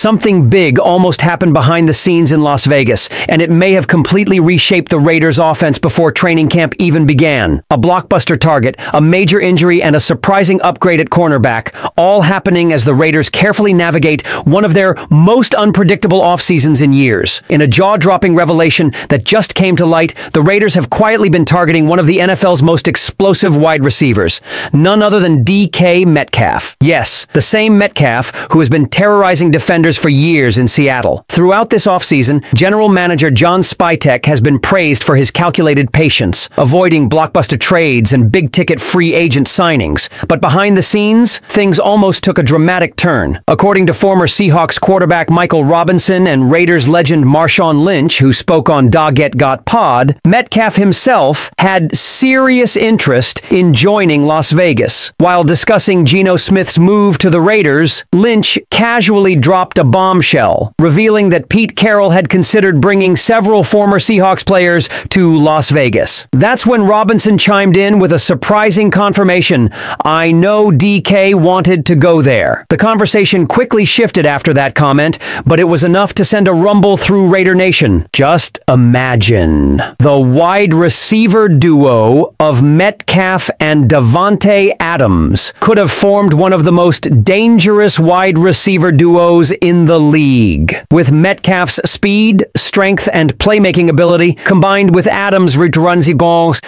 something big almost happened behind the scenes in Las Vegas, and it may have completely reshaped the Raiders' offense before training camp even began. A blockbuster target, a major injury, and a surprising upgrade at cornerback, all happening as the Raiders carefully navigate one of their most unpredictable off-seasons in years. In a jaw-dropping revelation that just came to light, the Raiders have quietly been targeting one of the NFL's most explosive wide receivers, none other than DK Metcalf. Yes, the same Metcalf who has been terrorizing defenders for years in Seattle. Throughout this offseason, General Manager John Spytek has been praised for his calculated patience, avoiding blockbuster trades and big-ticket free agent signings. But behind the scenes, things almost took a dramatic turn. According to former Seahawks quarterback Michael Robinson and Raiders legend Marshawn Lynch, who spoke on Doggett Got Pod, Metcalf himself had serious interest in joining Las Vegas. While discussing Geno Smith's move to the Raiders, Lynch casually dropped a bombshell, revealing that Pete Carroll had considered bringing several former Seahawks players to Las Vegas. That's when Robinson chimed in with a surprising confirmation: "I know DK wanted to go there." The conversation quickly shifted after that comment, but it was enough to send a rumble through Raider Nation. Just imagine the wide receiver duo of Metcalf and Davante Adams could have formed one of the most dangerous wide receiver duos in the league. With Metcalf's speed, strength, and playmaking ability, combined with Adams' runs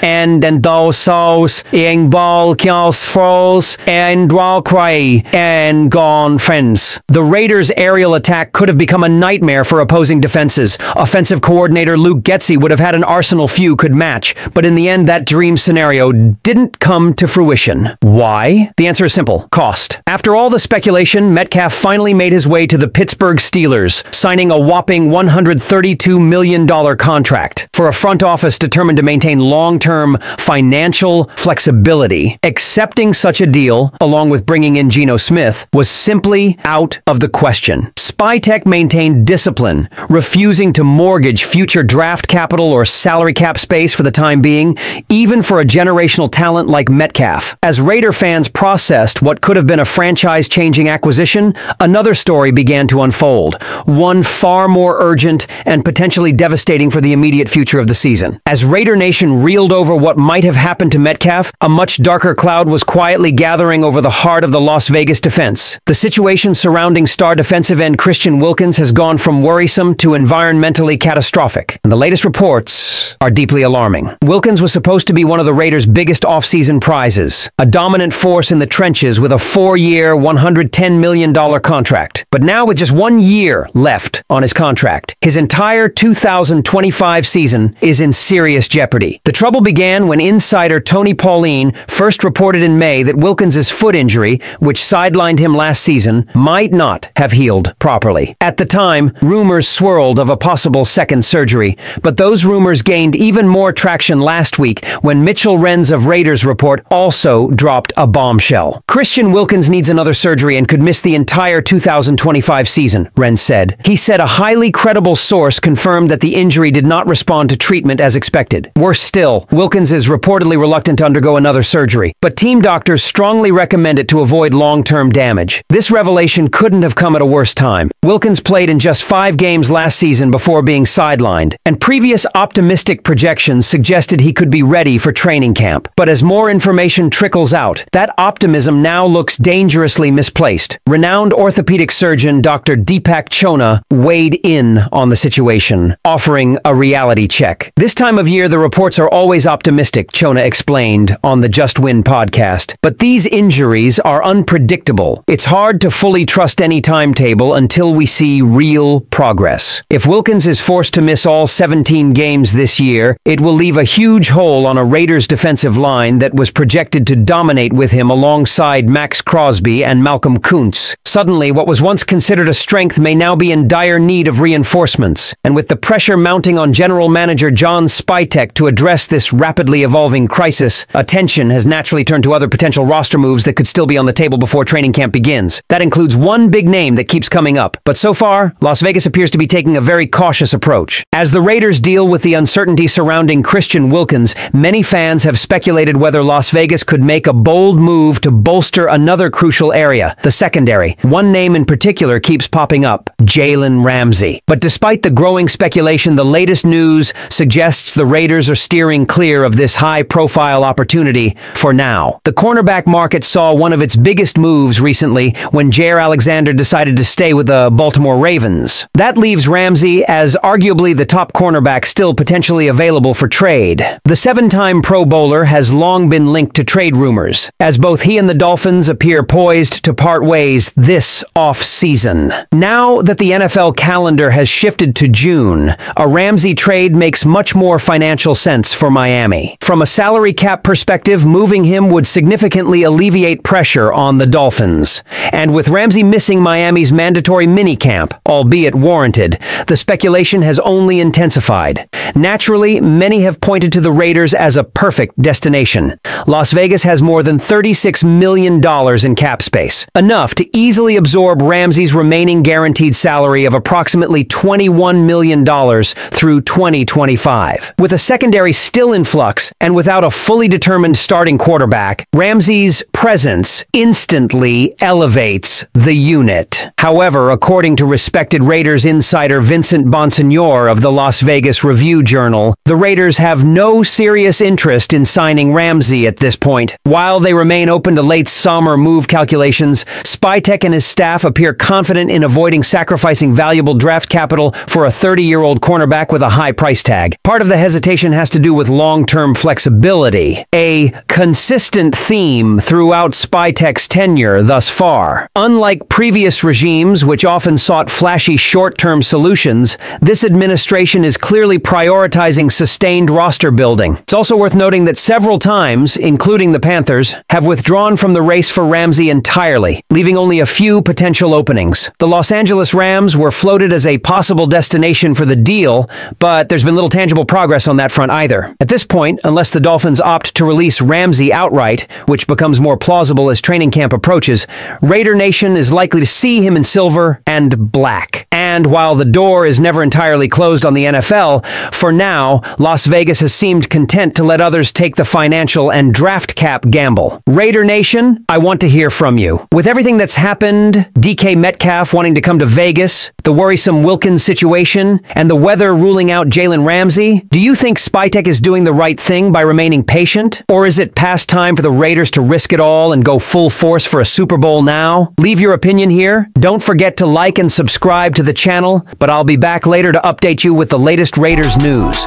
and those in ball kills and cry and gone friends. The Raiders' aerial attack could have become a nightmare for opposing defenses. Offensive coordinator Luke Getsy would have had an arsenal few could match, but in the end that dream scenario didn't come to fruition. Why? The answer is simple: cost. After all the speculation, Metcalf finally made his way to the Pittsburgh Steelers, signing a whopping $132 million contract for a front office determined to maintain long-term financial flexibility. Accepting such a deal, along with bringing in Geno Smith, was simply out of the question. Spytek maintained discipline, refusing to mortgage future draft capital or salary cap space for the time being, even for a generational talent like Metcalf. As Raider fans processed what could have been a franchise-changing acquisition, another story began to unfold, one far more urgent and potentially devastating for the immediate future of the season. As Raider Nation reeled over what might have happened to Metcalf, a much darker cloud was quietly gathering over the heart of the Las Vegas defense. The situation surrounding star defensive end Christian Wilkins has gone from worrisome to environmentally catastrophic, and the latest reports are deeply alarming. Wilkins was supposed to be one of the Raiders' biggest offseason prizes, a dominant force in the trenches with a 4-year, $110 million contract. But now, with just 1 year left on his contract, his entire 2025 season is in serious jeopardy. The trouble began when insider Tony Pauline first reported in May that Wilkins' foot injury, which sidelined him last season, might not have healed properly. At the time, rumors swirled of a possible second surgery, but those rumors gained even more traction last week when Mitchell Renz of Raiders Report also dropped a bombshell. Christian Wilkins needs another surgery and could miss the entire 2025 season, Renz said. He said a highly credible source confirmed that the injury did not respond to treatment as expected. Worse still, Wilkins is reportedly reluctant to undergo another surgery, but team doctors strongly recommend it to avoid long-term damage. This revelation couldn't have come at a worse time. Wilkins played in just 5 games last season before being sidelined, and previous optimistic projections suggested he could be ready for training camp. But as more information trickles out, that optimism now looks dangerously misplaced. Renowned orthopedic surgeon Dr. Deepak Chona weighed in on the situation, offering a reality check. This time of year, the reports are always optimistic, Chona explained on the Just Win podcast. But these injuries are unpredictable. It's hard to fully trust any timetable until we see real progress. If Wilkins is forced to miss all 17 games this year, it will leave a huge hole on a Raiders defensive line that was projected to dominate with him alongside Max Crosby and Malcolm Kuntz. Suddenly, what was once considered a strength may now be in dire need of reinforcements. And with the pressure mounting on General Manager John Spytek to address this rapidly evolving crisis, attention has naturally turned to other potential roster moves that could still be on the table before training camp begins. That includes one big name that keeps coming up. But so far, Las Vegas appears to be taking a very cautious approach. As the Raiders deal with the uncertainty surrounding Christian Wilkins, many fans have speculated whether Las Vegas could make a bold move to bolster another crucial area, the secondary. one name in particular keeps popping up: Jalen Ramsey. But despite the growing speculation, the latest news suggests the Raiders are steering clear of this high-profile opportunity for now. The cornerback market saw one of its biggest moves recently when Jaire Alexander decided to stay with the Baltimore Ravens. That leaves Ramsey as arguably the top cornerback still potentially available for trade. The seven-time Pro Bowler has long been linked to trade rumors, as both he and the Dolphins appear poised to part ways this off-season. Now that the NFL calendar has shifted to June, a Ramsey trade makes much more financial sense for Miami. From a salary cap perspective, moving him would significantly alleviate pressure on the Dolphins. And with Ramsey missing Miami's mandatory minicamp, albeit warranted, the speculation has only intensified. Naturally, many have pointed to the Raiders as a perfect destination. Las Vegas has more than $36 million in cap space, enough to easily absorb Ramsey's remaining guaranteed salary of approximately $21 million through 2025. With a secondary still in flux and without a fully determined starting quarterback, Ramsey's presence instantly elevates the unit. However, according to respected Raiders insider Vincent Bonsignore of the Las Vegas Review-Journal, the Raiders have no serious interest in signing Ramsey at this point. While they remain open to late summer move calculations, Spytek and his staff appear confident in avoiding sacrificing valuable draft capital for a 30-year-old cornerback with a high price tag. Part of the hesitation has to do with long-term flexibility, a consistent theme throughout Spytek's tenure thus far. Unlike previous regimes, which often sought flashy short-term solutions, this administration is clearly prioritizing sustained roster building. It's also worth noting that several times, including the Panthers, have withdrawn from the race for Ramsey entirely, leaving only a few potential openings. The Los Angeles Rams were floated as a possible destination for the deal, but there's been little tangible progress on that front either. At this point, unless the Dolphins opt to release Ramsey outright, which becomes more plausible as training camp approaches, Raider Nation is likely to see him in silver and black. And while the door is never entirely closed on the NFL, for now, Las Vegas has seemed content to let others take the financial and draft cap gamble. Raider Nation, I want to hear from you. With everything that's happened, DK Metcalf wanting to come to Vegas, the worrisome Wilkins situation, and the weather ruling out Jalen Ramsey, do you think Spytek is doing the right thing by remaining patient? Or is it past time for the Raiders to risk it all and go full force for a Super Bowl now? Leave your opinion here. Don't forget to like and subscribe to the channel, but I'll be back later to update you with the latest Raiders news.